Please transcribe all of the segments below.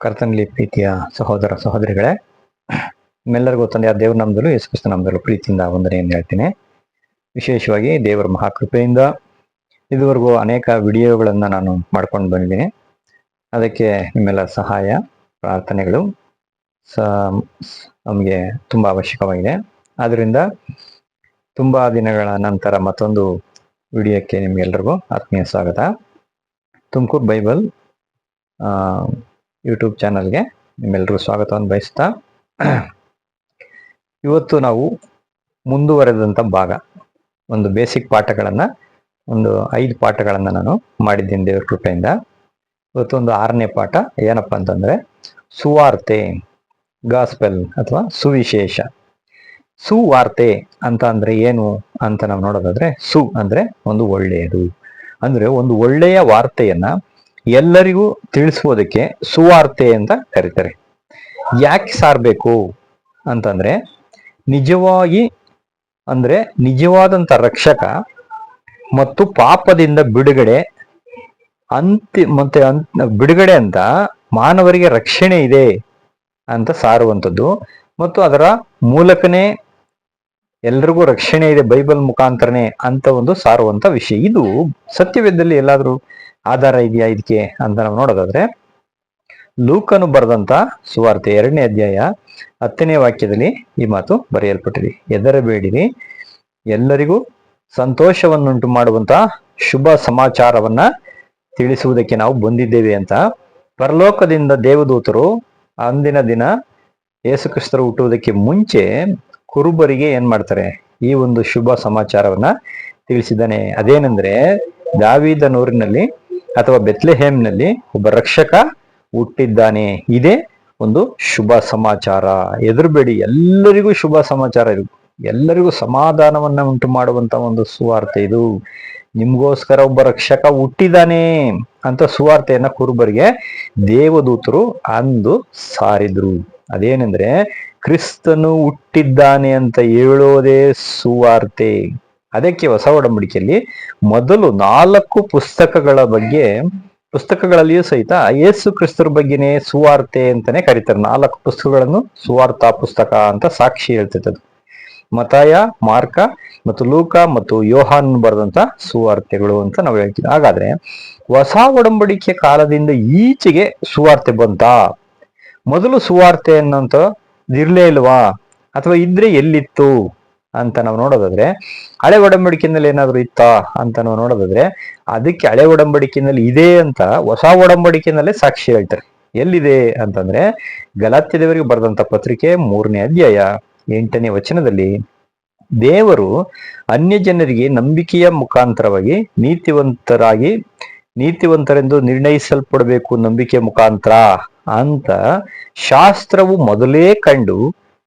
ಕರ್ತನಲ್ಲಿ ಪ್ರೀತಿಯ ಸಹೋದರ ಸಹೋದರಿಗಳೇ, ನಿಮ್ಮೆಲ್ಲರಿಗೂ ತಂದೆಯ ದೇವ್ರ ನಾಮದಲ್ಲೂ ಯೇಸು ಕ್ರಿಸ್ತ ನಾಮದಲ್ಲೂ ಪ್ರೀತಿಯಿಂದ ವಂದನೆಯನ್ನು ಹೇಳ್ತೀನಿ. ವಿಶೇಷವಾಗಿ ದೇವರ ಮಹಾಕೃಪೆಯಿಂದ ಇದುವರೆಗೂ ಅನೇಕ ವಿಡಿಯೋಗಳನ್ನು ನಾನು ಮಾಡ್ಕೊಂಡು ಬಂದಿದ್ದೀನಿ. ಅದಕ್ಕೆ ನಿಮ್ಮೆಲ್ಲ ಸಹಾಯ ಪ್ರಾರ್ಥನೆಗಳು ನಮಗೆ ತುಂಬ ಅವಶ್ಯಕವಾಗಿದೆ. ಆದ್ದರಿಂದ ತುಂಬ ದಿನಗಳ ನಂತರ ಮತ್ತೊಂದು ವಿಡಿಯೋಕ್ಕೆ ನಿಮ್ಗೆಲ್ರಿಗೂ ಆತ್ಮೀಯ ಸ್ವಾಗತ. ತುಮಕೂರು ಬೈಬಲ್ ಯೂಟ್ಯೂಬ್ ಚಾನಲ್ಗೆ ನಿಮ್ಮೆಲ್ಲರಿಗೂ ಸ್ವಾಗತವನ್ನು ಬಯಸ್ತಾ, ಇವತ್ತು ನಾವು ಮುಂದುವರೆದಂಥ ಭಾಗ, ಒಂದು ಬೇಸಿಕ್ ಪಾಠಗಳನ್ನು, ಒಂದು 5 ಪಾಠಗಳನ್ನು ನಾನು ಮಾಡಿದ್ದೀನಿ ದೇವ್ರ ಕೃಪೆಯಿಂದ. ಇವತ್ತು ಒಂದು 6ನೇ ಪಾಠ. ಏನಪ್ಪ ಅಂತಂದರೆ ಸುವಾರ್ತೆ, ಗಾಸ್ಪೆಲ್ ಅಥವಾ ಸುವಿಶೇಷ. ಸುವಾರ್ತೆ ಅಂತ ಅಂದರೆ ಏನು ಅಂತ ನಾವು ನೋಡೋದಾದ್ರೆ, ಸು ಅಂದರೆ ಒಂದು ಒಳ್ಳೆಯದು, ಅಂದರೆ ಒಂದು ಒಳ್ಳೆಯ ವಾರ್ತೆಯನ್ನ ಎಲ್ಲರಿಗೂ ತಿಳಿಸುವುದಕ್ಕೆ ಸುವಾರ್ತೆ ಅಂತ ಕರೀತಾರೆ. ಯಾಕೆ ಸಾರಬೇಕು ಅಂತಂದ್ರೆ, ನಿಜವಾದಂಥ ರಕ್ಷಕ ಮತ್ತು ಪಾಪದಿಂದ ಬಿಡುಗಡೆ ಬಿಡುಗಡೆ ಅಂತ ಮಾನವರಿಗೆ ರಕ್ಷಣೆ ಇದೆ ಅಂತ ಸಾರುವಂಥದ್ದು, ಮತ್ತು ಅದರ ಮೂಲಕನೇ ಎಲ್ರಿಗೂ ರಕ್ಷಣೆ ಇದೆ ಬೈಬಲ್ ಮುಖಾಂತರನೇ ಅಂತ ಒಂದು ಸಾರುವಂತ ವಿಷಯ. ಇದು ಸತ್ಯವೇದದಲ್ಲಿ ಎಲ್ಲಾದ್ರೂ ಆಧಾರ ಇದೆಯಾ ಇದಕ್ಕೆ ಅಂತ ನಾವು ನೋಡೋದಾದ್ರೆ, ಲೂಕನು ಬರೆದಂತ ಸುವಾರ್ತೆ 2ನೇ ಅಧ್ಯಾಯ 10ನೇ ವಾಕ್ಯದಲ್ಲಿ ಈ ಮಾತು ಬರೆಯಲ್ಪಟ್ಟಿದೆ. ಹೆದರಬೇಡಿರಿ, ಎಲ್ಲರಿಗೂ ಸಂತೋಷವನ್ನುಂಟು ಮಾಡುವಂತ ಶುಭ ಸಮಾಚಾರವನ್ನ ತಿಳಿಸುವುದಕ್ಕೆ ನಾವು ಬಂದಿದ್ದೇವೆ ಅಂತ. ಪರಲೋಕದಿಂದ ದೇವದೂತರು ಅಂದಿನ ದಿನ ಯೇಸು ಕ್ರಿಸ್ತರು ಹುಟ್ಟುವುದಕ್ಕೆ ಮುಂಚೆ ಕುರುಬರಿಗೆ ಏನ್ ಮಾಡ್ತಾರೆ, ಈ ಒಂದು ಶುಭ ಸಮಾಚಾರವನ್ನ ತಿಳಿಸಿದ್ದಾನೆ. ಅದೇನೆಂದ್ರೆ, ದಾವೀದನೂರಿನಲ್ಲಿ ಅಥವಾ ಬೆತ್ಲೆಹೇಮ್ನಲ್ಲಿ ಒಬ್ಬ ರಕ್ಷಕ ಹುಟ್ಟಿದ್ದಾನೆ. ಇದೇ ಒಂದು ಶುಭ ಸಮಾಚಾರ. ಹೆದರಬೇಡಿ, ಎಲ್ಲರಿಗೂ ಶುಭ ಸಮಾಚಾರ ಇದು, ಎಲ್ಲರಿಗೂ ಸಮಾಧಾನವನ್ನ ಉಂಟು ಮಾಡುವಂತ ಒಂದು ಸುವಾರ್ತೆ ಇದು. ನಿಮ್ಗೋಸ್ಕರ ಒಬ್ಬ ರಕ್ಷಕ ಹುಟ್ಟಿದಾನೆ ಅಂತ ಸುವಾರ್ತೆಯನ್ನ ಕುರುಬರಿಗೆ ದೇವದೂತರು ಅಂದು ಸಾರಿದ್ರು. ಅದೇನೆಂದ್ರೆ, ಕ್ರಿಸ್ತನು ಹುಟ್ಟಿದ್ದಾನೆ ಅಂತ ಹೇಳೋದೇ ಸುವಾರ್ತೆ. ಅದಕ್ಕೆ ಹೊಸ ಒಡಂಬಡಿಕೆಯಲ್ಲಿ ಮೊದಲು 4 ಪುಸ್ತಕಗಳಲ್ಲಿಯೂ ಸಹಿತ ಯೇಸು ಕ್ರಿಸ್ತರ ಬಗ್ಗೆನೇ ಸುವಾರ್ತೆ ಅಂತಾನೆ ಕರೀತಾರೆ. 4 ಪುಸ್ತಕಗಳನ್ನು ಸುವಾರ್ತಾ ಪುಸ್ತಕ ಅಂತ ಸಾಕ್ಷಿ ಹೇಳ್ತಿದ್ದದು. ಮತಾಯ, ಮಾರ್ಕ ಮತ್ತು ಲೂಕ ಮತ್ತು ಯೋಹಾನ್ ಬರೆದಂತ ಸುವಾರ್ತೆಗಳು ಅಂತ ನಾವು ಹೇಳ್ತೀವಿ. ಹಾಗಾದ್ರೆ ಹೊಸ ಒಡಂಬಡಿಕೆ ಕಾಲದಿಂದ ಈಚೆಗೆ ಸುವಾರ್ತೆ ಬಂತ? ಮೊದಲು ಸುವಾರ್ತೆ ಅನ್ನೋಂತ ಇರ್ಲೇ ಇಲ್ವಾ, ಅಥವಾ ಇದ್ರೆ ಎಲ್ಲಿತ್ತು ಅಂತ ನಾವು ನೋಡೋದಾದ್ರೆ, ಹಳೆ ಒಡಂಬಡಿಕೆಯಲ್ಲಿ ಏನಾದ್ರು ಇತ್ತಾ ಅಂತ ನಾವು ನೋಡೋದಾದ್ರೆ, ಅದಕ್ಕೆ ಹಳೆ ಒಡಂಬಡಿಕೆಯಲ್ಲಿ ಇದೆ ಅಂತ ಹೊಸ ಒಡಂಬಡಿಕೆಯಲ್ಲೇ ಸಾಕ್ಷಿ ಹೇಳ್ತಾರೆ. ಎಲ್ಲಿದೆ ಅಂತಂದ್ರೆ, ಗಲಾತ್ಯದವರಿಗೆ ಬರೆದಂತ ಪತ್ರಿಕೆ 3ನೇ ಅಧ್ಯಾಯ 8ನೇ ವಚನದಲ್ಲಿ, ದೇವರು ಅನ್ಯ ಜನರಿಗೆ ನಂಬಿಕೆಯ ಮುಖಾಂತರವಾಗಿ ನೀತಿವಂತರೆಂದು ನಿರ್ಣಯಿಸಲ್ಪಡಬೇಕು ನಂಬಿಕೆ ಮುಖಾಂತರ ಅಂತ ಶಾಸ್ತ್ರವು ಮೊದಲೇ ಕಂಡು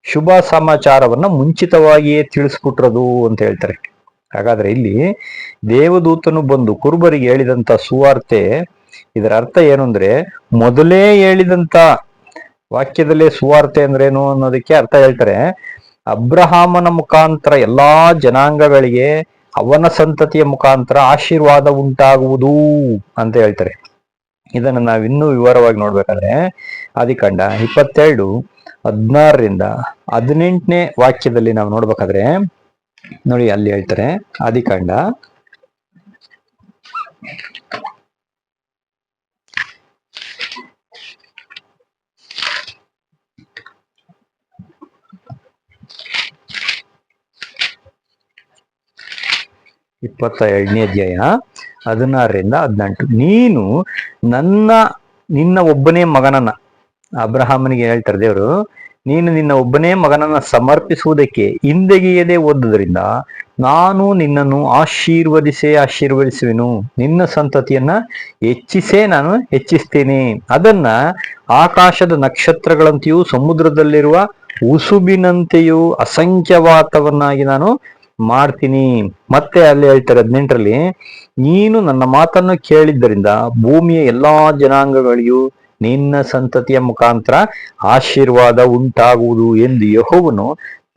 ಶುಭ ಸಮಾಚಾರವನ್ನ ಮುಂಚಿತವಾಗಿಯೇ ತಿಳಿಸ್ಬಿಟ್ರದು ಅಂತ ಹೇಳ್ತಾರೆ. ಹಾಗಾದ್ರೆ ಇಲ್ಲಿ ದೇವದೂತನು ಬಂದು ಕುರುಬರಿಗೆ ಹೇಳಿದಂತ ಸುವಾರ್ತೆ, ಇದರ ಅರ್ಥ ಏನು ಅಂದ್ರೆ, ಮೊದಲೇ ಹೇಳಿದಂತ ವಾಕ್ಯದಲ್ಲೇ ಸುವಾರ್ತೆ ಅಂದ್ರೇನು ಅನ್ನೋದಕ್ಕೆ ಅರ್ಥ ಹೇಳ್ತಾರೆ. ಅಬ್ರಹಾಮನ ಮುಖಾಂತರ ಎಲ್ಲಾ ಜನಾಂಗಗಳಿಗೆ ಅವನ ಸಂತತಿಯ ಮುಖಾಂತರ ಆಶೀರ್ವಾದ ಉಂಟಾಗುವುದು ಅಂತ ಹೇಳ್ತಾರೆ. ಇದನ್ನ ನಾವು ಇನ್ನೂ ವಿವರವಾಗಿ ನೋಡ್ಬೇಕಾದ್ರೆ, ಆದಿಕಾಂಡ 22:16ರಿಂದ 18ನೇ ವಾಕ್ಯದಲ್ಲಿ ನಾವು ನೋಡ್ಬೇಕಾದ್ರೆ ನೋಡಿ, ಅಲ್ಲಿ ಹೇಳ್ತಾರೆ, ಆದಿಕಾಂಡ 22ನೇ ಅಧ್ಯಾಯ 16ರಿಂದ 18, ನೀನು ನಿನ್ನ ಒಬ್ಬನೇ ಮಗನನ್ನ, ಅಬ್ರಹಾಮನಿಗೆ ಹೇಳ್ತಾರೆ ದೇವರು, ನೀನು ನಿನ್ನ ಒಬ್ಬನೇ ಮಗನನ್ನ ಸಮರ್ಪಿಸುವುದಕ್ಕೆ ಹಿಂದೆಗೆಯದೆ ಹೋದುದರಿಂದ ನಾನು ನಿನ್ನನ್ನು ಆಶೀರ್ವದಿಸುವೆನು, ನಿನ್ನ ಸಂತತಿಯನ್ನ ನಾನು ಹೆಚ್ಚಿಸ್ತೇನೆ, ಅದನ್ನ ಆಕಾಶದ ನಕ್ಷತ್ರಗಳಂತೆಯೂ ಸಮುದ್ರದಲ್ಲಿರುವ ಉಸುಬಿನಂತೆಯೂ ಅಸಂಖ್ಯವಾತವನ್ನಾಗಿ ನಾನು ಮಾಡ್ತೀನಿ. ಮತ್ತೆ ಅಲ್ಲಿ ಹೇಳ್ತಾರೆ 18ರಲ್ಲಿ, ನೀನು ನನ್ನ ಮಾತನ್ನು ಕೇಳಿದ್ದರಿಂದ ಭೂಮಿಯ ಎಲ್ಲಾ ಜನಾಂಗಗಳಿಗೂ ನಿನ್ನ ಸಂತತಿಯ ಮುಖಾಂತರ ಆಶೀರ್ವಾದ ಉಂಟಾಗುವುದು ಎಂದು ಯೆಹೋವನು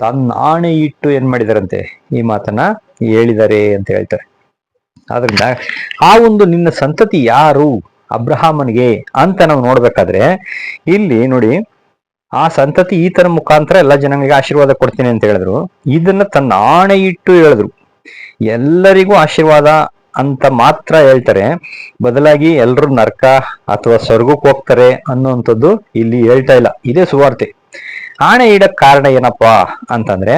ತನ್ನ ಆಣೆ ಇಟ್ಟು ಏನ್ ಮಾಡಿದಾರಂತೆ, ಈ ಮಾತನ್ನ ಹೇಳಿದ್ದಾರೆ ಅಂತ ಹೇಳ್ತಾರೆ. ಆದ್ರಿಂದ ಆ ಒಂದು ನಿನ್ನ ಸಂತತಿ ಯಾರು ಅಬ್ರಹಾಮನಿಗೆ ಅಂತ ನಾವು ನೋಡ್ಬೇಕಾದ್ರೆ ಇಲ್ಲಿ ನೋಡಿ, ಆ ಸಂತತಿ ಈತನ ಮುಖಾಂತರ ಎಲ್ಲ ಜನಾಂಗಕ್ಕೆ ಆಶೀರ್ವಾದ ಕೊಡ್ತೀನಿ ಅಂತ ಹೇಳಿದ್ರು. ಇದನ್ನ ತನ್ನ ಆಣೆ ಇಟ್ಟು ಹೇಳಿದ್ರು. ಎಲ್ಲರಿಗೂ ಆಶೀರ್ವಾದ ಅಂತ ಮಾತ್ರ ಹೇಳ್ತಾರೆ, ಬದಲಾಗಿ ಎಲ್ರು ನರಕ ಅಥವಾ ಸ್ವರ್ಗಕ್ಕೆ ಹೋಗ್ತಾರೆ ಅನ್ನುವಂಥದ್ದು ಇಲ್ಲಿ ಹೇಳ್ತಾ ಇಲ್ಲ. ಇದೇ ಸುವಾರ್ತೆ. ಆಣೆ ಇಡಕ್ ಕಾರಣ ಏನಪ್ಪಾ ಅಂತಂದ್ರೆ,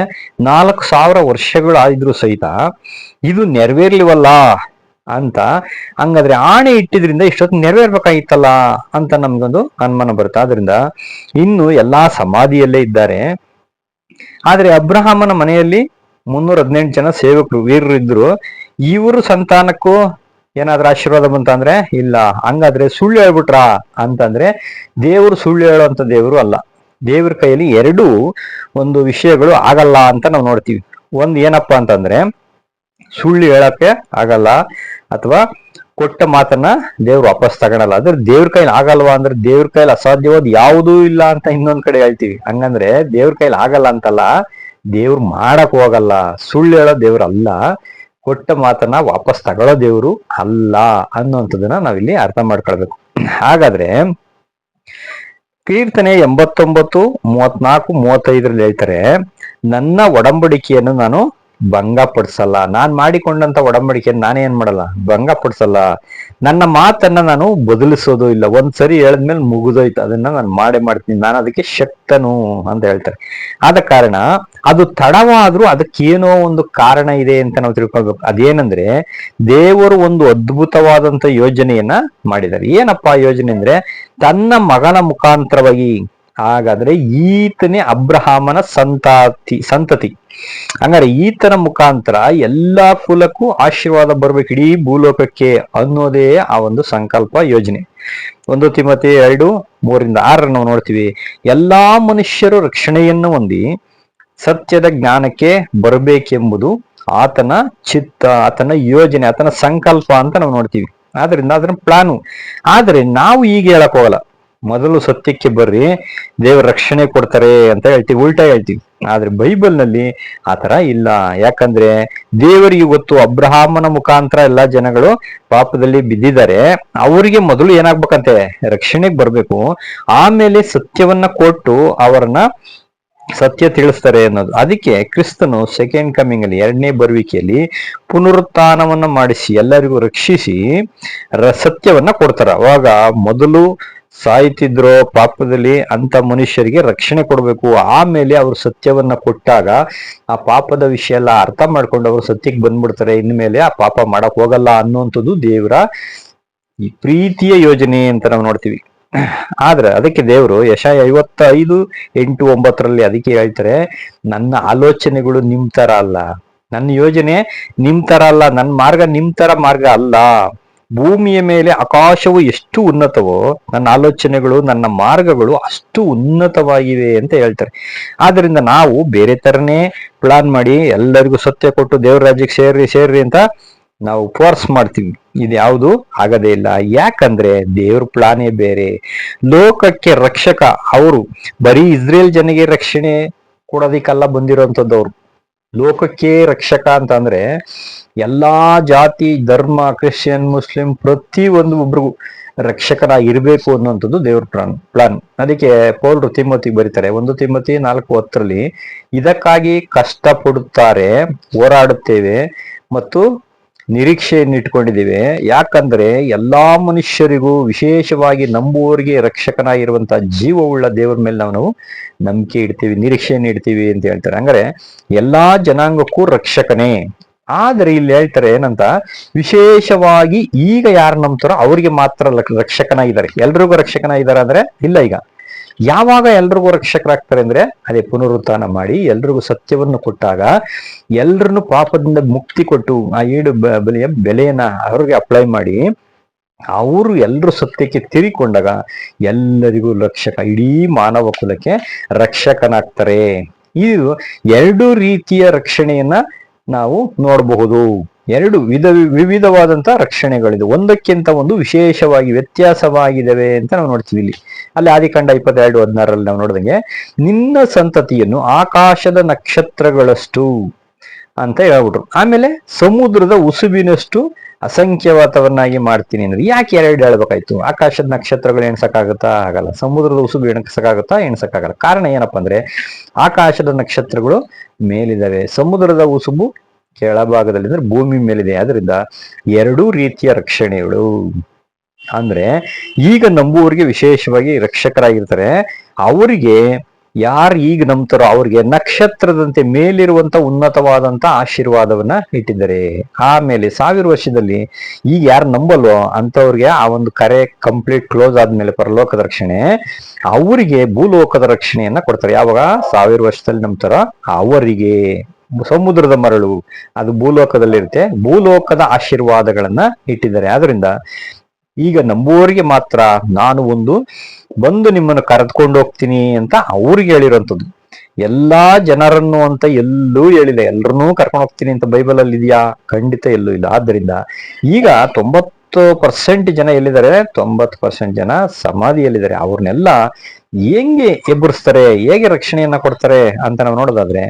4000 ವರ್ಷಗಳು ಆದ್ರೂ ಸಹಿತ ಇದು ನೆರವೇರ್ಲಿವಲ್ಲ ಅಂತ. ಹಂಗಾದ್ರೆ ಆಣೆ ಇಟ್ಟಿದ್ರಿಂದ ಇಷ್ಟೊತ್ತು ನೆರವೇರ್ಬೇಕಾಗಿತ್ತಲ್ಲ ಅಂತ ನಮ್ಗೊಂದು ಅನುಮಾನ ಬರುತ್ತೆ. ಆದ್ರಿಂದ ಇನ್ನು ಎಲ್ಲಾ ಸಮಾಧಿಯಲ್ಲೇ ಇದ್ದಾರೆ. ಆದ್ರೆ ಅಬ್ರಹಾಮನ ಮನೆಯಲ್ಲಿ 318 ಜನ ಸೇವಕರು ವೀರರು ಇದ್ರು. ಇವರು ಸಂತಾನಕ್ಕೂ ಏನಾದ್ರೂ ಆಶೀರ್ವಾದ ಬಂತಂದ್ರೆ ಇಲ್ಲ. ಹಂಗಾದ್ರೆ ಸುಳ್ಳು ಹೇಳ್ಬಿಟ್ರ ಅಂತಂದ್ರೆ, ದೇವರು ಸುಳ್ಳು ಹೇಳುವಂತ ದೇವರು ಅಲ್ಲ. ದೇವ್ರ ಕೈಯಲ್ಲಿ ಎರಡು ಒಂದು ವಿಷಯಗಳು ಆಗಲ್ಲ ಅಂತ ನಾವು ನೋಡ್ತೀವಿ. ಒಂದ್ ಏನಪ್ಪಾ ಅಂತಂದ್ರೆ, ಸುಳ್ಳು ಹೇಳಕ್ಕೆ ಆಗಲ್ಲ, ಅಥವಾ ಕೊಟ್ಟ ಮಾತನ್ನ ದೇವ್ರು ವಾಪಸ್ ತಗೊಳಲ್ಲ. ಅದ್ರ ದೇವ್ರ ಕೈಲಿ ಆಗಲ್ವಾ ಅಂದ್ರೆ, ದೇವ್ರ ಕೈಲಿ ಅಸಾಧ್ಯವಾದ ಯಾವುದೂ ಇಲ್ಲ ಅಂತ ಇನ್ನೊಂದ್ ಕಡೆ ಹೇಳ್ತೀವಿ. ಹಂಗಂದ್ರೆ ದೇವ್ರ ಕೈಲಿ ಆಗಲ್ಲ ಅಂತಲ್ಲ, ದೇವ್ರು ಮಾಡಕ್ ಹೋಗಲ್ಲ. ಸುಳ್ಳು ಹೇಳೋ ದೇವ್ರು ಅಲ್ಲ, ಕೊಟ್ಟ ಮಾತನ್ನ ವಾಪಸ್ ತಗೊಳ್ಳೋ ದೇವ್ರು ಅಲ್ಲ ಅನ್ನುವಂಥದ್ದನ್ನ ನಾವಿಲ್ಲಿ ಅರ್ಥ ಮಾಡ್ಕೊಳ್ಬೇಕು. ಹಾಗಾದ್ರೆ ಕೀರ್ತನೆ 89, 34, 35 ಹೇಳ್ತಾರೆ, ನನ್ನ ಒಡಂಬಡಿಕೆಯನ್ನು ನಾನು ಭಂಗಪಡಿಸಲ್ಲ. ನಾನ್ ಮಾಡಿಕೊಂಡಂತ ಒಡಂಬಡಿಕೆಯನ್ನು ನಾನೇನ್ ಮಾಡಲ್ಲ, ಭಂಗಪಡಿಸಲ್ಲ. ನನ್ನ ಮಾತನ್ನ ನಾನು ಬದಲಿಸೋದು ಇಲ್ಲ. ಒಂದ್ಸರಿ ಹೇಳಿದ್ಮೇಲೆ ಮುಗಿದೋಯ್ತು, ಅದನ್ನ ನಾನು ಮಾಡೇ ಮಾಡ್ತೀನಿ, ನಾನು ಅದಕ್ಕೆ ಶಕ್ತನು ಅಂತ ಹೇಳ್ತಾರೆ. ಆದ ಕಾರಣ ಅದು ತಡವಾದ್ರೂ ಅದಕ್ಕೇನೋ ಒಂದು ಕಾರಣ ಇದೆ ಅಂತ ನಾವು ತಿಳ್ಕೊಳ್ಬೇಕು. ಅದೇನಂದ್ರೆ, ದೇವರು ಒಂದು ಅದ್ಭುತವಾದಂತ ಯೋಜನೆಯನ್ನ ಮಾಡಿದ್ದಾರೆ. ಏನಪ್ಪಾ ಯೋಜನೆ ಅಂದ್ರೆ, ತನ್ನ ಮಗನ ಮುಖಾಂತರವಾಗಿ. ಹಾಗಾದ್ರೆ ಈತನೇ ಅಬ್ರಹಾಮನ ಸಂತತಿ. ಹಂಗಾರೆ ಈತನ ಮುಖಾಂತರ ಎಲ್ಲಾ ಕುಲಕ್ಕೂ ಆಶೀರ್ವಾದ ಬರ್ಬೇಕು ಇಡೀ ಭೂಲೋಕಕ್ಕೆ ಅನ್ನೋದೇ ಆ ಒಂದು ಸಂಕಲ್ಪ ಯೋಜನೆ. 1 ತಿಮೋಥೆ 2:3-6 ನಾವು ನೋಡ್ತೀವಿ. ಎಲ್ಲಾ ಮನುಷ್ಯರು ರಕ್ಷಣೆಯನ್ನು ಹೊಂದಿ ಸತ್ಯದ ಜ್ಞಾನಕ್ಕೆ ಬರಬೇಕೆಂಬುದು ಆತನ ಚಿತ್ತ, ಆತನ ಯೋಜನೆ, ಆತನ ಸಂಕಲ್ಪ ಅಂತ ನಾವು ನೋಡ್ತೀವಿ. ಆದ್ರಿಂದ ಅದನ್ನ ಪ್ಲಾನು. ಆದ್ರೆ ನಾವು ಈಗ ಹೇಳಕ್ ಹೋಗಲ್ಲ, ಮೊದಲು ಸತ್ಯಕ್ಕೆ ಬರ್ರಿ, ದೇವ್ರ ರಕ್ಷಣೆ ಕೊಡ್ತಾರೆ ಅಂತ ಹೇಳ್ತೀವಿ, ಉಲ್ಟಾ ಹೇಳ್ತೀವಿ. ಆದ್ರೆ ಬೈಬಲ್ ನಲ್ಲಿ ಆತರ ಇಲ್ಲ. ಯಾಕಂದ್ರೆ ದೇವರಿಗೆ ಗೊತ್ತು, ಅಬ್ರಹಾಮನ ಮುಖಾಂತರ ಎಲ್ಲಾ ಜನಗಳು ಪಾಪದಲ್ಲಿ ಬಿದ್ದಿದ್ದಾರೆ. ಅವರಿಗೆ ಮೊದಲು ಏನಾಗ್ಬೇಕಂತೆ, ರಕ್ಷಣೆಗೆ ಬರ್ಬೇಕು. ಆಮೇಲೆ ಸತ್ಯವನ್ನ ಕೊಟ್ಟು ಅವರನ್ನ ಸತ್ಯ ತಿಳಿಸ್ತಾರೆ ಅನ್ನೋದು. ಅದಕ್ಕೆ ಕ್ರಿಸ್ತನು ಸೆಕೆಂಡ್ ಕಮಿಂಗ್ ಅಲ್ಲಿ, ಎರಡನೇ ಬರುವಿಕೆಯಲ್ಲಿ ಪುನರುತ್ಥಾನವನ್ನ ಮಾಡಿಸಿ ಎಲ್ಲರಿಗೂ ರಕ್ಷಿಸಿ ಸತ್ಯವನ್ನ ಕೊಡ್ತಾರ. ಅವಾಗ ಮೊದಲು ಸಾಯ್ತಿದ್ರೋ ಪಾಪದಲ್ಲಿ ಅಂತ ಮನುಷ್ಯರಿಗೆ ರಕ್ಷಣೆ ಕೊಡ್ಬೇಕು. ಆಮೇಲೆ ಅವರು ಸತ್ಯವನ್ನ ಕೊಟ್ಟಾಗ ಆ ಪಾಪದ ವಿಷಯ ಎಲ್ಲ ಅರ್ಥ ಮಾಡ್ಕೊಂಡು ಅವರು ಸತ್ಯಕ್ಕೆ ಬಂದ್ಬಿಡ್ತಾರೆ. ಇನ್ಮೇಲೆ ಆ ಪಾಪ ಮಾಡಕ್ ಹೋಗಲ್ಲ ಅನ್ನುವಂಥದ್ದು ದೇವರ ಈ ಪ್ರೀತಿಯ ಯೋಜನೆ ಅಂತ ನಾವು ನೋಡ್ತೀವಿ. ಆದ್ರೆ ಅದಕ್ಕೆ ದೇವರು ಯೆಶಾಯ 55:8-9 ಅದಕ್ಕೆ ಹೇಳ್ತಾರೆ, ನನ್ನ ಆಲೋಚನೆಗಳು ನಿಮ್ ತರ ಅಲ್ಲ, ನನ್ನ ಯೋಜನೆ ನಿಮ್ ತರ ಅಲ್ಲ, ನನ್ನ ಮಾರ್ಗ ನಿಮ್ ತರ ಮಾರ್ಗ ಅಲ್ಲ. ಭೂಮಿಯ ಮೇಲೆ ಆಕಾಶವು ಎಷ್ಟು ಉನ್ನತವೋ ನನ್ನ ಆಲೋಚನೆಗಳು, ನನ್ನ ಮಾರ್ಗಗಳು ಅಷ್ಟು ಉನ್ನತವಾಗಿವೆ ಅಂತ ಹೇಳ್ತಾರೆ. ಆದ್ರಿಂದ ನಾವು ಬೇರೆ ತರನೇ ಪ್ಲಾನ್ ಮಾಡಿ ಎಲ್ಲರಿಗೂ ಸತ್ಯ ಕೊಟ್ಟು ದೇವ್ರ ರಾಜ್ಯಕ್ಕೆ ಸೇರ್ರಿ ಅಂತ ನಾವು ಫೋರ್ಸ್ ಮಾಡ್ತೀವಿ. ಇದ್ಯಾವುದು ಆಗದೇ ಇಲ್ಲ. ಯಾಕಂದ್ರೆ ದೇವ್ರ ಪ್ಲಾನೇ ಬೇರೆ. ಲೋಕಕ್ಕೆ ರಕ್ಷಕ ಅವರು ಬರೀ ಇಸ್ರೇಲ್ ಜನಗೆ ರಕ್ಷಣೆ ಕೊಡೋದಿಕ್ಕಲ್ಲ ಬಂದಿರೋಂಥದ್ದವ್ರು. ಲೋಕಕ್ಕೆ ರಕ್ಷಕ ಅಂತ ಅಂದ್ರೆ ಎಲ್ಲಾ ಜಾತಿ ಧರ್ಮ, ಕ್ರಿಶ್ಚಿಯನ್, ಮುಸ್ಲಿಂ, ಪ್ರತಿ ಒಬ್ರಿಗೂ ರಕ್ಷಕನಾಗಿರ್ಬೇಕು ಅನ್ನುವಂಥದ್ದು ದೇವ್ರ ಪ್ಲಾನ್. ಅದಕ್ಕೆ ಪೌಲರು ತಿಮೋತಿಗೆ ಬರೀತಾರೆ, 1 ತಿಮೋತಿ 4:10 ಇದಕ್ಕಾಗಿ ಕಷ್ಟಪಡುತ್ತಾರೆ, ಹೋರಾಡುತ್ತೇವೆ ಮತ್ತು ನಿರೀಕ್ಷೆಯನ್ನು ಇಟ್ಕೊಂಡಿದ್ದೇವೆ. ಯಾಕಂದ್ರೆ ಎಲ್ಲಾ ಮನುಷ್ಯರಿಗೂ, ವಿಶೇಷವಾಗಿ ನಂಬುವವರಿಗೆ ರಕ್ಷಕನಾಗಿರುವಂತ ಜೀವವುಳ್ಳ ದೇವರ ಮೇಲೆ ನಾವು ನಂಬಿಕೆ ಇಡ್ತೀವಿ, ನಿರೀಕ್ಷೆಯನ್ನು ಇಡ್ತೀವಿ ಅಂತ ಹೇಳ್ತಾರೆ. ಹಂಗಾರೆ ಎಲ್ಲಾ ಜನಾಂಗಕ್ಕೂ ರಕ್ಷಕನೇ. ಆದ್ರೆ ಇಲ್ಲಿ ಹೇಳ್ತಾರೆ ಏನಂತ, ವಿಶೇಷವಾಗಿ ಈಗ ಯಾರು ನಂಬ್ತಾರೋ ಅವ್ರಿಗೆ ಮಾತ್ರ ರಕ್ಷಕನಾಗಿದ್ದಾರೆ. ಎಲ್ರಿಗೂ ರಕ್ಷಕನಾಗಿದ್ದಾರೆ ಅಂದ್ರೆ ಇಲ್ಲ. ಈಗ ಯಾವಾಗ ಎಲ್ರಿಗೂ ರಕ್ಷಕರಾಗ್ತಾರೆ ಅಂದ್ರೆ, ಅದೇ ಪುನರುತ್ಥಾನ ಮಾಡಿ ಎಲ್ರಿಗೂ ಸತ್ಯವನ್ನು ಕೊಟ್ಟಾಗ, ಎಲ್ರನ್ನು ಪಾಪದಿಂದ ಮುಕ್ತಿ ಕೊಟ್ಟು ಆ ಈಡು ಬಲಿಯ ಬೆಲೆಯನ್ನ ಅವ್ರಿಗೆ ಅಪ್ಲೈ ಮಾಡಿ ಅವರು ಎಲ್ರು ಸತ್ಯಕ್ಕೆ ತಿರಿಕೊಂಡಾಗ ಎಲ್ಲರಿಗೂ ರಕ್ಷಕ, ಇಡೀ ಮಾನವ ಕುಲಕ್ಕೆ ರಕ್ಷಕನಾಗ್ತಾರೆ. ಇದು 2 ರೀತಿಯ ರಕ್ಷಣೆಯನ್ನ ನಾವು ನೋಡಬಹುದು. 2 ವಿವಿಧವಾದಂತ ರಕ್ಷಣೆಗಳಿದೆ, ಒಂದಕ್ಕಿಂತ ಒಂದು ವಿಶೇಷವಾಗಿ ವ್ಯತ್ಯಾಸವಾಗಿದ್ದಾವೆ ಅಂತ ನಾವು ನೋಡ್ತೀವಿ. ಇಲ್ಲಿ ಅಲ್ಲಿ ಆದಿಕಾಂಡ 22:16 ನಾವು ನೋಡಿದಂಗೆ, ನಿನ್ನ ಸಂತತಿಯನ್ನು ಆಕಾಶದ ನಕ್ಷತ್ರಗಳಷ್ಟು ಅಂತ ಹೇಳ್ಬಿಟ್ರು. ಆಮೇಲೆ ಸಮುದ್ರದ ಉಸುಬಿನಷ್ಟು ಅಸಂಖ್ಯವಾತವನ್ನಾಗಿ ಮಾಡ್ತೀನಿ ಅಂದ್ರೆ ಯಾಕೆ ಎರಡು ಹೇಳ್ಬೇಕಾಯ್ತು? ಆಕಾಶದ ನಕ್ಷತ್ರಗಳು ಎಣ್ಸಕ್ಕಾಗತ್ತಾ? ಆಗಲ್ಲ. ಸಮುದ್ರದ ಉಸುಬು ಎಣ್ಸಕ್ಕಾಗತ್ತಾ? ಎಣ್ಸಕ್ಕಾಗಲ್ಲ. ಕಾರಣ ಏನಪ್ಪಾ ಅಂದ್ರೆ ಆಕಾಶದ ನಕ್ಷತ್ರಗಳು ಮೇಲಿದ್ದಾವೆ, ಸಮುದ್ರದ ಉಸುಬು ಕೆಳಭಾಗದಲ್ಲಿ ಅಂದ್ರೆ ಭೂಮಿ ಮೇಲಿದೆ. ಆದ್ರಿಂದ ಎರಡೂ ರೀತಿಯ ರಕ್ಷಣೆಗಳು. ಅಂದ್ರೆ ಈಗ ನಂಬುವವರಿಗೆ ವಿಶೇಷವಾಗಿ ರಕ್ಷಕರಾಗಿರ್ತಾರೆ. ಅವರಿಗೆ ಯಾರು ಈಗ ನಂಬ್ತಾರೋ ಅವ್ರಿಗೆ ನಕ್ಷತ್ರದಂತೆ ಮೇಲಿರುವಂತ ಉನ್ನತವಾದಂತ ಆಶೀರ್ವಾದವನ್ನ ಇಟ್ಟಿದ್ದಾರೆ. ಆಮೇಲೆ 1000 ವರ್ಷದಲ್ಲಿ ಈಗ ಯಾರು ನಂಬಲ್ವೋ ಅಂತವ್ರಿಗೆ ಆ ಒಂದು ಕರೆ ಕಂಪ್ಲೀಟ್ ಕ್ಲೋಸ್ ಆದ್ಮೇಲೆ ಪರಲೋಕದ ರಕ್ಷಣೆ, ಅವರಿಗೆ ಭೂಲೋಕದ ರಕ್ಷಣೆಯನ್ನ ಕೊಡ್ತಾರೆ. ಯಾವಾಗ 1000 ವರ್ಷದಲ್ಲಿ ನಂಬ್ತಾರೋ ಅವರಿಗೆ ಸಮುದ್ರದ ಮರಳು ಅದು ಭೂಲೋಕದಲ್ಲಿರುತ್ತೆ, ಭೂಲೋಕದ ಆಶೀರ್ವಾದಗಳನ್ನ ಇಟ್ಟಿದ್ದಾರೆ. ಆದ್ರಿಂದ ಈಗ ನಂಬುವವರಿಗೆ ಮಾತ್ರ ನಾನು ಬಂದು ನಿಮ್ಮನ್ನು ಕರೆದುಕೊಂಡು ಹೋಗ್ತೀನಿ ಅಂತ ಅವ್ರಿಗೆ ಹೇಳಿರೋಂಥದ್ದು. ಎಲ್ಲಾ ಜನರನ್ನು ಅಂತ ಎಲ್ಲೂ ಹೇಳಿಲ್ಲ. ಎಲ್ಲರನ್ನೂ ಕರ್ಕೊಂಡು ಹೋಗ್ತೀನಿ ಅಂತ ಬೈಬಲ್ ಅಲ್ಲಿ ಇದೆಯಾ? ಖಂಡಿತ ಎಲ್ಲೂ ಇಲ್ಲ. ಆದ್ದರಿಂದ ಈಗ 90% ಜನ ಎಲ್ಲಿದ್ದಾರೆ? 90% ಜನ ಸಮಾಧಿಯಲ್ಲಿದ್ದಾರೆ. ಅವ್ರನ್ನೆಲ್ಲ ಹೆಂಗೆ ಎಬ್ಬರಿಸ್ತಾರೆ, ಹೇಗೆ ರಕ್ಷಣೆಯನ್ನ ಕೊಡ್ತಾರೆ ಅಂತ ನಾವು ನೋಡೋದಾದ್ರೆ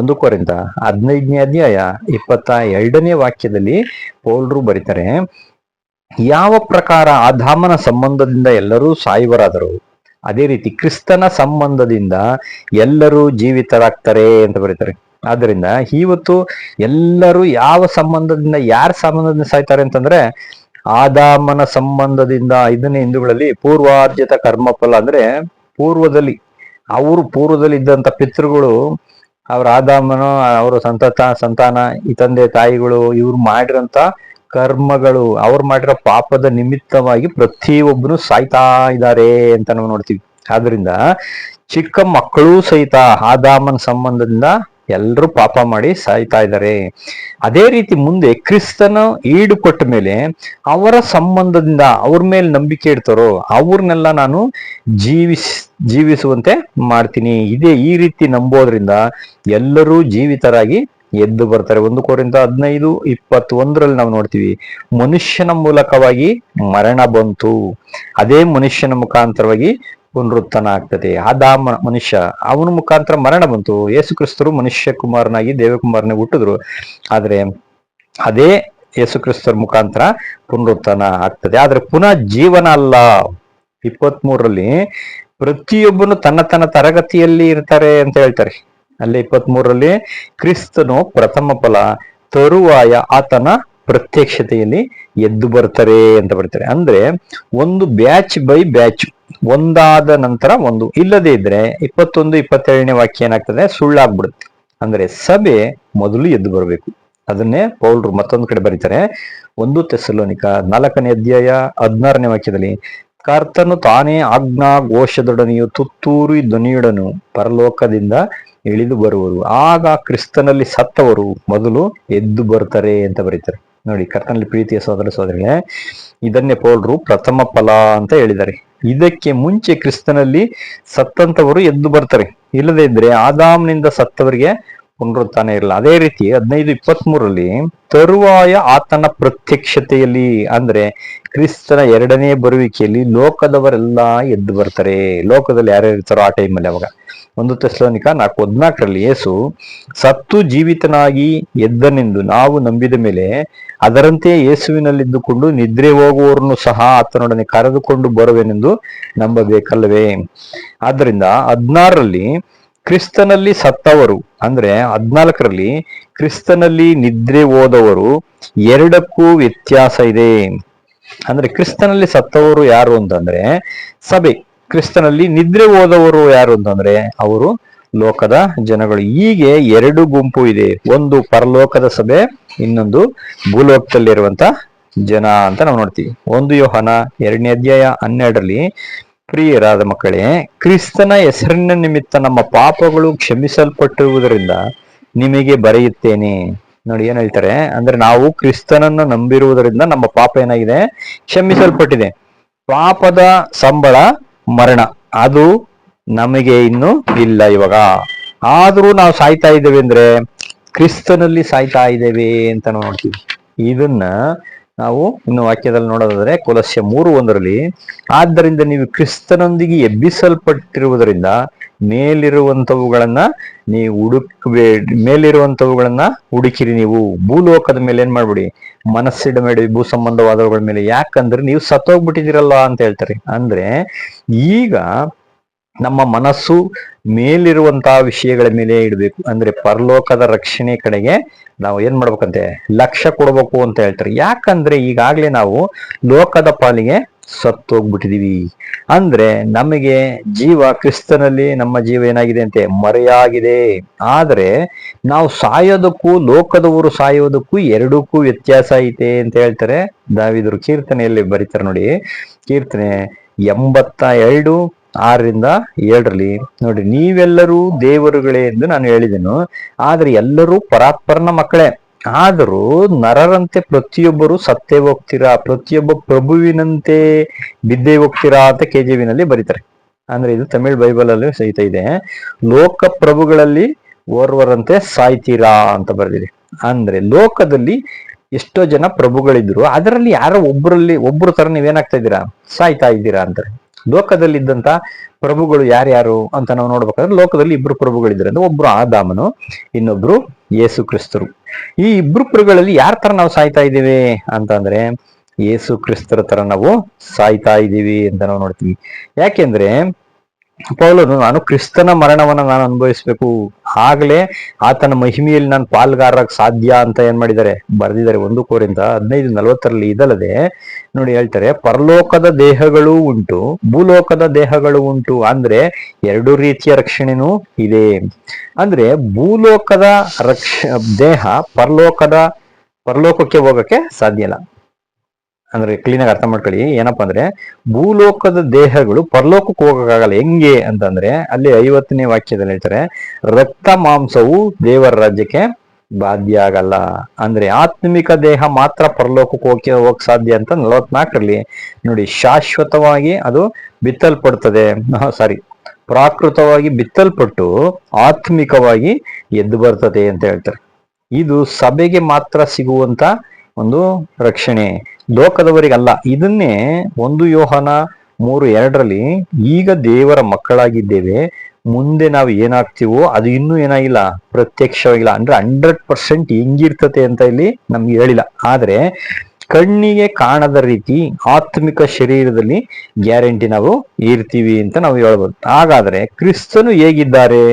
1 ಕೊರಿಂಥ 15ನೇ ಅಧ್ಯಾಯ 22ನೇ ವಾಕ್ಯದಲ್ಲಿ ಪೌಲರು ಬರೀತಾರೆ, ಯಾವ ಪ್ರಕಾರ ಆದಾಮನ ಸಂಬಂಧದಿಂದ ಎಲ್ಲರೂ ಸಾಯುವರಾದರು, ಅದೇ ರೀತಿ ಕ್ರಿಸ್ತನ ಸಂಬಂಧದಿಂದ ಎಲ್ಲರೂ ಜೀವಿತರಾಗ್ತಾರೆ ಅಂತ ಬರೀತಾರೆ. ಆದ್ರಿಂದ ಇವತ್ತು ಎಲ್ಲರೂ ಯಾವ ಸಂಬಂಧದಿಂದ, ಯಾರ ಸಂಬಂಧದಿಂದ ಸಾಯ್ತಾರೆ ಅಂತಂದ್ರೆ ಆದಾಮನ ಸಂಬಂಧದಿಂದ. 5ನೇ ಹಿಂದೂಗಳಲ್ಲಿ ಪೂರ್ವಾರ್ಜಿತ ಕರ್ಮಫಲ ಅಂದ್ರೆ ಪೂರ್ವದಲ್ಲಿ ಇದ್ದಂತ ಪಿತೃಗಳು, ಅವ್ರ ಆದಾಮನು, ಅವರ ಸಂತಾನ, ಈ ತಂದೆ ತಾಯಿಗಳು, ಇವ್ರು ಮಾಡಿರಂತ ಕರ್ಮಗಳು, ಅವ್ರು ಮಾಡಿರೋ ಪಾಪದ ನಿಮಿತ್ತವಾಗಿ ಪ್ರತಿಯೊಬ್ಬನು ಸಾಯ್ತಾ ಇದ್ದಾರೆ ಅಂತ ನಾವು ನೋಡ್ತೀವಿ. ಆದ್ರಿಂದ ಚಿಕ್ಕ ಮಕ್ಕಳು ಸಹಿತ ಆದಾಮನ ಸಂಬಂಧದಿಂದ ಎಲ್ಲರೂ ಪಾಪ ಮಾಡಿ ಸಾಯ್ತಾ ಇದ್ದಾರೆ. ಅದೇ ರೀತಿ ಮುಂದೆ ಕ್ರಿಸ್ತನ ಈಡು ಕೊಟ್ಟ ಮೇಲೆ ಅವರ ಸಂಬಂಧದಿಂದ ಅವ್ರ ಮೇಲೆ ನಂಬಿಕೆ ಇಡ್ತಾರೋ ಅವ್ರನ್ನೆಲ್ಲ ನಾನು ಜೀವಿಸುವಂತೆ ಮಾಡ್ತೀನಿ. ಈ ರೀತಿ ನಂಬೋದ್ರಿಂದ ಎಲ್ಲರೂ ಜೀವಿತರಾಗಿ ಎದ್ದು ಬರ್ತಾರೆ. 1 ಕೊರಿಂಥ 15:21 ನಾವು ನೋಡ್ತೀವಿ, ಮನುಷ್ಯನ ಮೂಲಕವಾಗಿ ಮರಣ ಬಂತು, ಅದೇ ಮನುಷ್ಯನ ಮುಖಾಂತರವಾಗಿ ಪುನರುತ್ಥಾನ ಆಗ್ತದೆ. ಆದಾಮ ಮನುಷ್ಯ, ಅವನ ಮುಖಾಂತರ ಮರಣ ಬಂತು. ಯೇಸು ಕ್ರಿಸ್ತರು ಮನುಷ್ಯ ಕುಮಾರನಾಗಿ ದೇವಕುಮಾರನಾಗಿ ಹುಟ್ಟಿದ್ರು. ಆದ್ರೆ ಅದೇ ಯೇಸು ಕ್ರಿಸ್ತರ ಮುಖಾಂತರ ಪುನರುತ್ಥಾನ ಆಗ್ತದೆ. ಆದ್ರೆ ಪುನಃ ಜೀವನ ಅಲ್ಲ. 23ರಲ್ಲಿ ಪ್ರತಿಯೊಬ್ಬನು ತನ್ನ ತರಗತಿಯಲ್ಲಿ ಇರ್ತಾರೆ ಅಂತ ಹೇಳ್ತಾರೆ. ಅಲ್ಲಿ 23ರಲ್ಲಿ ಕ್ರಿಸ್ತನು ಪ್ರಥಮ ಫಲ, ತರುವಾಯ ಆತನ ಪ್ರತ್ಯಕ್ಷತೆಯಲ್ಲಿ ಎದ್ದು ಬರ್ತಾರೆ ಅಂತ ಬರ್ತಾರೆ. ಅಂದ್ರೆ ಒಂದು ಬ್ಯಾಚ್ ಬೈ ಬ್ಯಾಚ್, ಒಂದಾದ ನಂತರ ಒಂದು. ಇಲ್ಲದೇ ಇದ್ರೆ 21, 22ನೇ ವಾಕ್ಯ ಏನಾಗ್ತದೆ? ಸುಳ್ಳಾಗ್ಬಿಡುತ್ತೆ. ಅಂದ್ರೆ ಸಭೆ ಮೊದಲು ಎದ್ದು ಬರಬೇಕು. ಅದನ್ನೇ ಪೌಲರು ಮತ್ತೊಂದು ಕಡೆ ಬರೀತಾರೆ. 1 ಥೆಸಲೋನಿಕ 4ನೇ ಅಧ್ಯಾಯ 16ನೇ ವಾಕ್ಯದಲ್ಲಿ, ಕರ್ತನು ತಾನೇ ಆಜ್ಞಾ ಘೋಷದೊಡನೆಯೂ ತುತ್ತೂರಿ ಧ್ವನಿಯೊಡನು ಪರಲೋಕದಿಂದ ಇಳಿದು ಬರುವರು, ಆಗ ಕ್ರಿಸ್ತನಲ್ಲಿ ಸತ್ತವರು ಮೊದಲು ಎದ್ದು ಬರ್ತಾರೆ ಅಂತ ಬರೀತಾರೆ. ನೋಡಿ, ಕರ್ತನಲ್ಲಿ ಪ್ರೀತಿಯ ಸಹೋದರ ಸಹೋದರಿಗಳೇ, ಇದನ್ನೇ ಪೌಲರು ಪ್ರಥಮ ಫಲ ಅಂತ ಹೇಳಿದ್ದಾರೆ. ಇದಕ್ಕೆ ಮುಂಚೆ ಕ್ರಿಸ್ತನಲ್ಲಿ ಸತ್ತಂತವರು ಎದ್ದು ಬರ್ತಾರೆ. ಇಲ್ಲದೇ ಇದ್ರೆ ಆದಾಮನಿಂದ ಸತ್ತವರಿಗೆ ಪುನರುತ್ಥಾನ ಇರಲ್ಲ. ಅದೇ ರೀತಿ 15:23ರಲ್ಲಿ ತರುವಾಯ ಆತನ ಪ್ರತ್ಯಕ್ಷತೆಯಲ್ಲಿ, ಅಂದ್ರೆ ಕ್ರಿಸ್ತನ 2ನೇ ಬರುವಿಕೆಯಲ್ಲಿ ಲೋಕದವರೆಲ್ಲ ಎದ್ದು ಬರ್ತಾರೆ. ಲೋಕದಲ್ಲಿ ಯಾರ್ಯಾರು ಇರ್ತಾರೋ ಆ ಟೈಮಲ್ಲಿ. ಅವಾಗ 1 ಥೆಸಲೋನಿಕ 4:14ರಲ್ಲಿ ಯೇಸು ಸತ್ತು ಜೀವಿತನಾಗಿ ಎದ್ದನೆಂದು ನಾವು ನಂಬಿದ ಮೇಲೆ ಅದರಂತೆ ಯೇಸುವಿನಲ್ಲಿದ್ದುಕೊಂಡು ನಿದ್ರೆ ಹೋಗುವವರನ್ನು ಸಹ ಆತನೊಡನೆ ಕರೆದುಕೊಂಡು ಬರುವೆನೆಂದು ನಂಬಬೇಕಲ್ಲವೇ? ಆದ್ದರಿಂದ 16ರಲ್ಲಿ ಕ್ರಿಸ್ತನಲ್ಲಿ ಸತ್ತವರು, ಅಂದ್ರೆ 14ರಲ್ಲಿ ಕ್ರಿಸ್ತನಲ್ಲಿ ನಿದ್ರೆ ಹೋದವರು, ಎರಡಕ್ಕೂ ವ್ಯತ್ಯಾಸ ಇದೆ. ಅಂದ್ರೆ ಕ್ರಿಸ್ತನಲ್ಲಿ ಸತ್ತವರು ಯಾರು ಅಂತಂದ್ರೆ ಸಭೆ, ಕ್ರಿಸ್ತನಲ್ಲಿ ನಿದ್ರೆ ಹೋದವರು ಯಾರು ಅಂತಂದ್ರೆ ಅವರು ಲೋಕದ ಜನಗಳು. ಹೀಗೆ 2 ಗುಂಪು ಇದೆ, ಒಂದು ಪರಲೋಕದ ಸಭೆ, ಇನ್ನೊಂದು ಭೂಲೋಕದಲ್ಲಿರುವಂತ ಜನ ಅಂತ ನಾವು ನೋಡ್ತೀವಿ. 1 ಯೋಹಾನ 2ನೇ ಅಧ್ಯಾಯ 12ರಲ್ಲಿ, ಪ್ರಿಯರಾದ ಮಕ್ಕಳೇ, ಕ್ರಿಸ್ತನ ಹೆಸರಿನ ನಿಮಿತ್ತ ನಮ್ಮ ಪಾಪಗಳು ಕ್ಷಮಿಸಲ್ಪಟ್ಟಿರುವುದರಿಂದ ನಿಮಗೆ ಬರೆಯುತ್ತೇನೆ. ನೋಡಿ ಏನ್ ಹೇಳ್ತಾರೆ ಅಂದ್ರೆ, ನಾವು ಕ್ರಿಸ್ತನನ್ನು ನಂಬಿರುವುದರಿಂದ ನಮ್ಮ ಪಾಪ ಏನಾಗಿದೆ? ಕ್ಷಮಿಸಲ್ಪಟ್ಟಿದೆ. ಪಾಪದ ಸಂಬಳ ಮರಣ, ಅದು ನಮಗೆ ಇನ್ನು ಇಲ್ಲ ಇವಾಗ. ಆದ್ರೂ ನಾವು ಸಾಯ್ತಾ ಇದ್ದೇವೆ ಅಂದ್ರೆ ಕ್ರಿಸ್ತನಲ್ಲಿ ಸಾಯ್ತಾ ಇದ್ದೇವೆ ಅಂತ ನೋಡ್ತೀವಿ. ಇದನ್ನ ನಾವು ಇನ್ನು ವಾಕ್ಯದಲ್ಲಿ ನೋಡೋದಾದ್ರೆ ಕೊಲಸ್ಯ 3:1 ಆದ್ದರಿಂದ ನೀವು ಕ್ರಿಸ್ತನೊಂದಿಗೆ ಎಬ್ಬಿಸಲ್ಪಟ್ಟಿರುವುದರಿಂದ ಮೇಲಿರುವಂತವುಗಳನ್ನ ನೀವು ಮೇಲಿರುವಂತವುಗಳನ್ನ ಹುಡುಕಿರಿ. ನೀವು ಭೂಲೋಕದ ಮೇಲೆ ಏನ್ ಮಾಡ್ಬಿಡಿ, ಮನಸ್ಸಿಡಬೇಡಿ ಭೂ ಸಂಬಂಧವಾದವುಗಳ ಮೇಲೆ, ಯಾಕಂದ್ರೆ ನೀವು ಸತ್ತೋಗ್ಬಿಟ್ಟಿದಿರಲ್ಲ ಅಂತ ಹೇಳ್ತಾರೆ. ಅಂದ್ರೆ ಈಗ ನಮ್ಮ ಮನಸ್ಸು ಮೇಲಿರುವಂತಹ ವಿಷಯಗಳ ಮೇಲೆ ಇಡಬೇಕು. ಅಂದ್ರೆ ಪರಲೋಕದ ರಕ್ಷಣೆ ಕಡೆಗೆ ನಾವು ಏನ್ ಮಾಡ್ಬೇಕಂತೆ, ಲಕ್ಷ್ಯ ಕೊಡ್ಬೇಕು ಅಂತ ಹೇಳ್ತಾರೆ. ಯಾಕಂದ್ರೆ ಈಗಾಗ್ಲೇ ನಾವು ಲೋಕದ ಪಾಲಿಗೆ ಸತ್ತೋಗ್ಬಿಟ್ಟಿದೀವಿ. ಅಂದ್ರೆ ನಮಗೆ ಜೀವ ಕ್ರಿಸ್ತನಲ್ಲಿ ನಮ್ಮ ಜೀವ ಏನಾಗಿದೆ ಅಂತೆ, ಮರೆಯಾಗಿದೆ. ಆದ್ರೆ ನಾವು ಸಾಯೋದಕ್ಕೂ ಲೋಕದವರು ಸಾಯೋದಕ್ಕೂ ಎರಡಕ್ಕೂ ವ್ಯತ್ಯಾಸ ಐತೆ ಅಂತ ಹೇಳ್ತಾರೆ ದಾವಿದರು ಕೀರ್ತನೆಯಲ್ಲಿ ಬರೀತಾರೆ ನೋಡಿ. ಕೀರ್ತನೆ 82:6-7 ನೋಡಿ, ನೀವೆಲ್ಲರೂ ದೇವರುಗಳೇ ಎಂದು ನಾನು ಹೇಳಿದೆನು, ಆದ್ರೆ ಎಲ್ಲರೂ ಪರಾತ್ಪರನ ಮಕ್ಕಳೇ. ಆದರೂ ನರರಂತೆ ಪ್ರತಿಯೊಬ್ಬರು ಸತ್ತೇ ಹೋಗ್ತೀರಾ, ಪ್ರತಿಯೊಬ್ಬ ಪ್ರಭುವಿನಂತೆ ಬಿದ್ದೇ ಹೋಗ್ತೀರಾ ಅಂತ KJV ಬರೀತಾರೆ. ಅಂದ್ರೆ ಇದು ತಮಿಳ್ ಬೈಬಲ್ ಅಲ್ಲಿ ಸಹಿತ ಇದೆ. ಲೋಕ ಪ್ರಭುಗಳಲ್ಲಿ ಓರ್ವರಂತೆ ಸಾಯ್ತೀರಾ ಅಂತ ಬರೆದಿದೆ. ಅಂದ್ರೆ ಲೋಕದಲ್ಲಿ ಎಷ್ಟೋ ಜನ ಪ್ರಭುಗಳಿದ್ರು, ಅದರಲ್ಲಿ ಯಾರೋ ಒಬ್ರು ತರ ನೀವೇನಾಗ್ತಾ ಇದ್ದೀರಾ, ಸಾಯ್ತಾ ಇದ್ದೀರಾ ಅಂತಾರೆ. ಲೋಕದಲ್ಲಿ ಇದ್ದಂತ ಪ್ರಭುಗಳು ಯಾರ್ಯಾರು ಅಂತ ನಾವು ನೋಡ್ಬೇಕಾದ್ರೆ ಲೋಕದಲ್ಲಿ ಇಬ್ರು ಪ್ರಭುಗಳಿದ್ರು. ಅಂದ್ರೆ ಒಬ್ರು ಆದಾಮನು, ಇನ್ನೊಬ್ರು ಯೇಸು ಕ್ರಿಸ್ತರು. ಈ ಇಬ್ರು ಪ್ರಭುಗಳಲ್ಲಿ ಯಾರ ತರ ನಾವು ಸಾಯ್ತಾ ಇದ್ದೀವಿ ಅಂತಂದ್ರೆ ಯೇಸು ಕ್ರಿಸ್ತರ ತರ ನಾವು ಸಾಯ್ತಾ ಇದ್ದೀವಿ ಅಂತ ನಾವು ನೋಡ್ತೀವಿ. ಯಾಕೆಂದ್ರೆ ಪೌಲನು ನಾನು ಕ್ರಿಸ್ತನ ಮರಣವನ್ನ ನಾನು ಅನುಭವಿಸ್ಬೇಕು, ಆಗ್ಲೇ ಆತನ ಮಹಿಮೆಯಲ್ಲಿ ನಾನು ಪಾಲ್ಗಾರಕ್ಕೆ ಸಾಧ್ಯ ಅಂತ ಏನ್ ಮಾಡಿದ್ದಾರೆ, ಬರೆದಿದ್ದಾರೆ. 1 ಕೊರಿಂಥ 15:40 ಇದಲ್ಲದೆ ನೋಡಿ ಹೇಳ್ತಾರೆ, ಪರಲೋಕದ ದೇಹಗಳು ಉಂಟು, ಭೂಲೋಕದ ದೇಹಗಳು ಉಂಟು. ಅಂದ್ರೆ ಎರಡು ರೀತಿಯ ರಕ್ಷಣೆನೂ ಇದೆ. ಅಂದ್ರೆ ಭೂಲೋಕದ ದೇಹ ಪರಲೋಕಕ್ಕೆ ಹೋಗಕ್ಕೆ ಸಾಧ್ಯ ಇಲ್ಲ. ಅಂದ್ರೆ ಕ್ಲೀನಾಗಿ ಅರ್ಥ ಮಾಡ್ಕೊಳ್ಳಿ. ಏನಪ್ಪಾ ಅಂದ್ರೆ ಭೂಲೋಕದ ದೇಹಗಳು ಪರಲೋಕಕ್ಕೆ ಹೋಗಕ್ಕಾಗಲ್ಲ. ಹೆಂಗೆ ಅಂತಂದ್ರೆ ಅಲ್ಲಿ 50ನೇ ವಾಕ್ಯದಲ್ಲಿ ಹೇಳ್ತಾರೆ, ರಕ್ತ ಮಾಂಸವು ದೇವರ ರಾಜ್ಯಕ್ಕೆ ಬಾಧ್ಯ ಆಗಲ್ಲ. ಅಂದ್ರೆ ಆತ್ಮಿಕ ದೇಹ ಮಾತ್ರ ಪರಲೋಕಕ್ಕೆ ಹೋಗಕ್ ಸಾಧ್ಯ ಅಂತ 44 ನೋಡಿ, ಶಾಶ್ವತವಾಗಿ ಅದು ಬಿತ್ತಲ್ಪಡ್ತದೆ, ಪ್ರಾಕೃತವಾಗಿ ಬಿತ್ತಲ್ಪಟ್ಟು ಆತ್ಮಿಕವಾಗಿ ಎದ್ದು ಬರ್ತದೆ ಅಂತ ಹೇಳ್ತಾರೆ. ಇದು ಸಭೆಗೆ ಮಾತ್ರ ಸಿಗುವಂತ ಒಂದು ರಕ್ಷಣೆ, ಲೋಕದವರಿಗಲ್ಲ. ಇದನ್ನೇ 1 ಯೋಹಾನ 3:2 ಈಗ ದೇವರ ಮಕ್ಕಳಾಗಿದ್ದೇವೆ, ಮುಂದೆ ನಾವು ಏನಾಗ್ತೀವೋ ಅದು ಇನ್ನೂ ಏನಾಗಿಲ್ಲ, ಪ್ರತ್ಯಕ್ಷವಾಗಿಲ್ಲ. ಅಂದ್ರೆ 100% ಹೆಂಗಿರ್ತತೆ ಅಂತ ಇಲ್ಲಿ ನಮ್ಗೆ ಹೇಳಿಲ್ಲ. ಆದ್ರೆ ಕಣ್ಣಿಗೆ ಕಾಣದ ರೀತಿ ಆತ್ಮಿಕ ಶರೀರದಲ್ಲಿ ಗ್ಯಾರಂಟಿ ನಾವು ಇರ್ತೀವಿ ಅಂತ ನಾವು ಹೇಳ್ಬೋದು. ಹಾಗಾದ್ರೆ ಕ್ರಿಸ್ತನು ಹೇಗಿದ್ದಾರೆ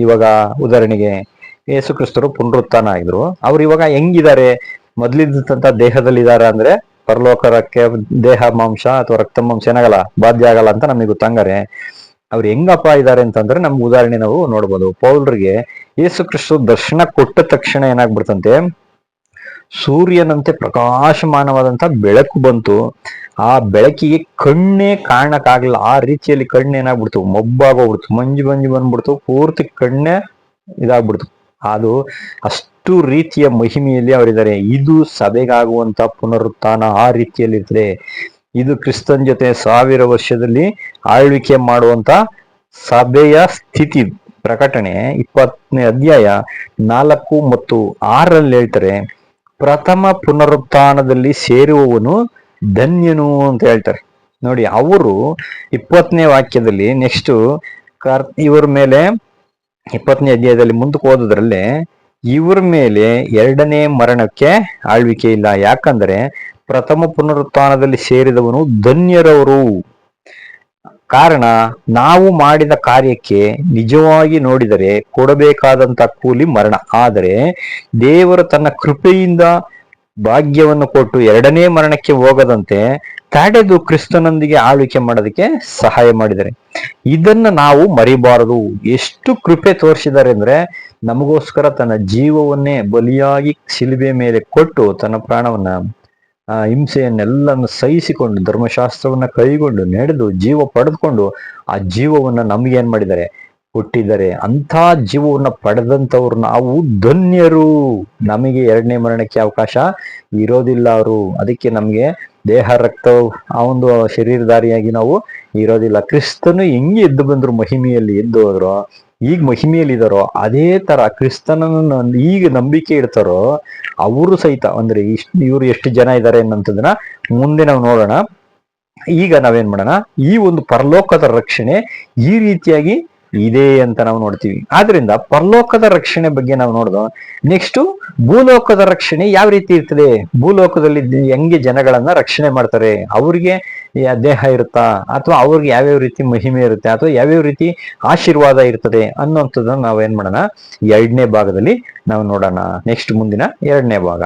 ಇವಾಗ? ಉದಾಹರಣೆಗೆ ಯೇಸು ಕ್ರಿಸ್ತರು ಪುನರುತ್ಥಾನ ಆಗಿದ್ರು, ಅವ್ರು ಇವಾಗ ಹೆಂಗಿದ್ದಾರೆ? ಮೊದ್ಲಿದ್ದಂತ ದೇಹದಲ್ಲಿ ಇದಾರ ಅಂದ್ರೆ ಪರಲೋಕಕ್ಕೆ ದೇಹ ಮಾಂಸ ಅಥವಾ ರಕ್ತ ಮಾಂಸ ಏನಾಗಲ್ಲ, ಬಾಧ್ಯ ಆಗಲ್ಲ ಅಂತ ನಮಗೆ ಗೊತ್ತಂಗಾರೆ ಅವ್ರು ಹೆಂಗಪ್ಪ ಇದ್ದಾರೆ ಅಂತಂದ್ರೆ ನಮ್ಗೆ ಉದಾಹರಣೆ ನಾವು ನೋಡ್ಬೋದು. ಪೌಲ್ರಿಗೆ ಯೇಸು ಕ್ರಿಸ್ತು ದರ್ಶನ ಕೊಟ್ಟ ತಕ್ಷಣ ಏನಾಗ್ಬಿಡ್ತಂತೆ, ಸೂರ್ಯನಂತೆ ಪ್ರಕಾಶಮಾನವಾದಂತ ಬೆಳಕು ಬಂತು. ಆ ಬೆಳಕಿಗೆ ಕಣ್ಣೇ ಕಾಣಕ್ಕಾಗ್ಲಿಲ್ಲ, ಆ ರೀತಿಯಲ್ಲಿ ಕಣ್ಣು ಏನಾಗ್ಬಿಡ್ತು, ಮೊಬ್ಬಾಗೋಗ್ಬಿಡ್ತು, ಮಂಜು ಬಂದ್ಬಿಡ್ತು, ಪೂರ್ತಿ ಕಣ್ಣೇ ಇದಾಗ್ಬಿಡ್ತು. ಅದು ಅಷ್ಟು ರೀತಿಯ ಮಹಿಮೆಯಲ್ಲಿ ಅವರಿದ್ದಾರೆ. ಇದು ಸಭೆಗಾಗುವಂತ ಪುನರುತ್ಥಾನ ಆ ರೀತಿಯಲ್ಲಿ ಇರ್ತದೆ. ಇದು ಕ್ರಿಸ್ತನ್ ಜೊತೆ 1000 ವರ್ಷದಲ್ಲಿ ಆಳ್ವಿಕೆ ಮಾಡುವಂತ ಸಭೆಯ ಸ್ಥಿತಿ. ಪ್ರಕಟಣೆ 20ನೇ ಅಧ್ಯಾಯ 4 ಮತ್ತು 6 ಹೇಳ್ತಾರೆ, ಪ್ರಥಮ ಪುನರುತ್ಥಾನದಲ್ಲಿ ಸೇರುವವನು ಧನ್ಯನು ಅಂತ ಹೇಳ್ತಾರೆ. ನೋಡಿ, ಅವರು 20ನೇ ವಾಕ್ಯದಲ್ಲಿ ನೆಕ್ಸ್ಟ್ ಇವ್ರ ಮೇಲೆ 20ನೇ ಅಧ್ಯಾಯದಲ್ಲಿ ಮುಂದಕ್ಕೆ ಓದೋದ್ರಲ್ಲೇ ಇವ್ರ ಮೇಲೆ 2ನೇ ಮರಣಕ್ಕೆ ಆಳ್ವಿಕೆ ಇಲ್ಲ. ಯಾಕಂದ್ರೆ ಪ್ರಥಮ ಪುನರುತ್ಥಾನದಲ್ಲಿ ಸೇರಿದವನು ಧನ್ಯರವರು. ಕಾರಣ, ನಾವು ಮಾಡಿದ ಕಾರ್ಯಕ್ಕೆ ನಿಜವಾಗಿ ನೋಡಿದರೆ ಕೊಡಬೇಕಾದಂತ ಕೂಲಿ ಮರಣ. ಆದರೆ ದೇವರು ತನ್ನ ಕೃಪೆಯಿಂದ ಭಾಗ್ಯವನ್ನು ಕೊಟ್ಟು 2ನೇ ಮರಣಕ್ಕೆ ಹೋಗದಂತೆ ತಡೆದು ಕ್ರಿಸ್ತನೊಂದಿಗೆ ಆಳ್ವಿಕೆ ಮಾಡೋದಕ್ಕೆ ಸಹಾಯ ಮಾಡಿದ್ದಾರೆ. ಇದನ್ನ ನಾವು ಮರಿಬಾರದು. ಎಷ್ಟು ಕೃಪೆ ತೋರಿಸಿದ್ದಾರೆ ಅಂದ್ರೆ, ನಮಗೋಸ್ಕರ ತನ್ನ ಜೀವವನ್ನೇ ಬಲಿಯಾಗಿ ಶಿಲುಬೆ ಮೇಲೆ ಕೊಟ್ಟು ತನ್ನ ಪ್ರಾಣವನ್ನ ಹಿಂಸೆಯನ್ನೆಲ್ಲನ್ನು ಸಹಿಸಿಕೊಂಡು ಧರ್ಮಶಾಸ್ತ್ರವನ್ನ ಕೈಗೊಂಡು ನಡೆದು ಜೀವ ಪಡೆದುಕೊಂಡು ಆ ಜೀವವನ್ನ ನಮ್ಗೆ ಏನ್ ಮಾಡಿದ್ದಾರೆ, ಹುಟ್ಟಿದ್ದಾರೆ. ಅಂತ ಜೀವವನ್ನ ಪಡೆದಂತವ್ರು ನಾವು ಧನ್ಯರು. ನಮಗೆ ಎರಡನೇ ಮರಣಕ್ಕೆ ಅವಕಾಶ ಇರೋದಿಲ್ಲ ಅವರು. ಅದಕ್ಕೆ ನಮ್ಗೆ ದೇಹ ರಕ್ತ ಆ ಒಂದು ಶರೀರಧಾರಿಯಾಗಿ ನಾವು ಇರೋದಿಲ್ಲ. ಕ್ರಿಸ್ತನು ಹೆಂಗೆ ಎದ್ದು ಬಂದ್ರು, ಮಹಿಮೆಯಲ್ಲಿ ಎದ್ದು ಹೋದ್ರು, ಈಗ ಮಹಿಮೆಯಲ್ಲಿ ಇದಾರೋ ಅದೇ ತರ ಕ್ರಿಸ್ತನನ್ನು ಈಗ ನಂಬಿಕೆ ಇಡ್ತಾರೋ ಅವರು ಸಹಿತ, ಅಂದ್ರೆ ಇವ್ರು ಎಷ್ಟು ಜನ ಇದ್ದಾರೆ ಅನ್ನೋದನ್ನ ಮುಂದೆ ನಾವು ನೋಡೋಣ. ಈಗ ನಾವೇನ್ ಮಾಡೋಣ, ಈ ಒಂದು ಪರಲೋಕದ ರಕ್ಷಣೆ ಈ ರೀತಿಯಾಗಿ ಇದೆ ಅಂತ ನಾವು ನೋಡ್ತೀವಿ. ಆದ್ರಿಂದ ಪರಲೋಕದ ರಕ್ಷಣೆ ಬಗ್ಗೆ ನಾವು ನೋಡಿದ ನೆಕ್ಸ್ಟ್ ಭೂಲೋಕದ ರಕ್ಷಣೆ ಯಾವ ರೀತಿ ಇರ್ತದೆ, ಭೂಲೋಕದಲ್ಲಿ ಹೆಂಗೆ ಜನಗಳನ್ನ ರಕ್ಷಣೆ ಮಾಡ್ತಾರೆ, ಅವ್ರಿಗೆ ದೇಹ ಇರುತ್ತಾ, ಅಥವಾ ಅವ್ರಿಗೆ ಯಾವ್ಯಾವ ರೀತಿ ಮಹಿಮೆ ಇರುತ್ತೆ, ಅಥವಾ ಯಾವ್ಯಾವ ರೀತಿ ಆಶೀರ್ವಾದ ಇರ್ತದೆ ಅನ್ನೋಂಥದ್ದನ್ನ ನಾವೇನ್ ಮಾಡೋಣ, ಎರಡನೇ ಭಾಗದಲ್ಲಿ ನಾವು ನೋಡೋಣ. ನೆಕ್ಸ್ಟ್ ಮುಂದಿನ ಎರಡನೇ ಭಾಗ.